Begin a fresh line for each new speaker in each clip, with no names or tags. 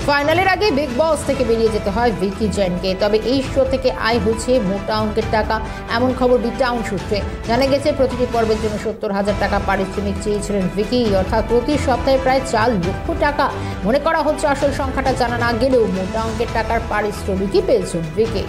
ফাইনালের আগে বিগ বস থেকে বেরিয়ে যেতে হয় ভিকি জৈনকে। তবে এই শো থেকে আয় হচ্ছে মোটা অঙ্কের টাকা, এমন খবর বি টাউন সূত্রে জানা গেছে। প্রতিটি পর্বের জন্য 70,000 টাকা পারিশ্রমিক চেয়েছিলেন ভিকি, অর্থাৎ প্রতি সপ্তাহে প্রায় 4 লক্ষ টাকা। মনে করা হচ্ছে আসল সংখ্যাটা জানা না গেলেও মোটা অঙ্কের টাকার পারিশ্রমিকই পেয়েছেন ভিকি।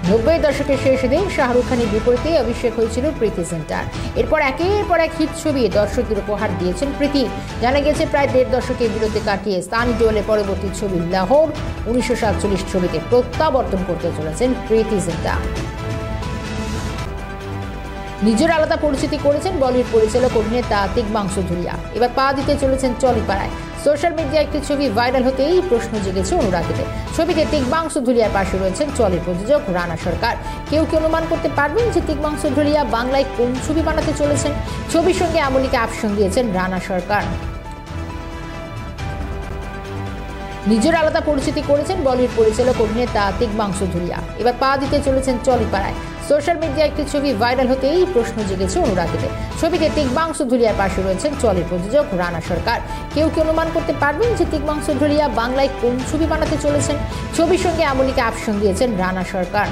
90 দশকের শেষ দিন শাহরুখ খানের বিপরীতে অভিষেক হয়েছিল প্রীতি জিন্টার। এরপর একের পর এক হিট ছবি দর্শকদের উপহার দিয়েছেন প্রীতি। জানা গেছে প্রায় 1.5 দশকের বিরতি কাটিয়ে সানি দেওলের পরবর্তী ছবি লাহোর 1947 ছবিতে প্রত্যাবর্তন করতে চলেছেন প্রীতি জিন্টা। নিজের আলাদা পরিচিতি করেছেন বলিউড পরিচালক অভিনেতা তিগ্মাংশু ধুলিয়া। এবার পা দিতে চলেছেন চলিপাড়ায়। সোশ্যাল মিডিয়ায় একটি ছবি ভাইরাল হতেই প্রশ্ন জেগেছে অনুরাগীদের। ছবিতে তিগ্মাংশু ধুলিয়ার পাশে রয়েছেন চলের প্রযোজক রানা সরকার। কেউ কি অনুমান করতে পারবেন যে তিগ্মাংশু ধুলিয়া বাংলায় কোন ছবি বানাতে চলেছেন? ছবির সঙ্গে এমনই ক্যাপশন দিয়েছেন রানা সরকার। নিজের আলাদা পরিচিতি করেছেন বলিউড পরিচালক অভিনেতা তিগ্মাংশু ধুলিয়া। এবার পা দিতে চলেছেন চলিপাড়ায়। সোশ্যাল মিডিয়ায় একটি ছবি ভাইরাল হতেই প্রশ্ন জেগেছে অনুরাগীদের। ছবিতে তিগ্মাংশু ধুলিয়ার পাশে রয়েছেন চলের প্রযোজক রানা সরকার। কেউ কি অনুমান করতে পারবেন যে তিগ্মাংশু ধুলিয়া বাংলায় কোন ছবি বানাতে চলেছেন? ছবির সঙ্গে এমনই ক্যাপশন দিয়েছেন রানা সরকার।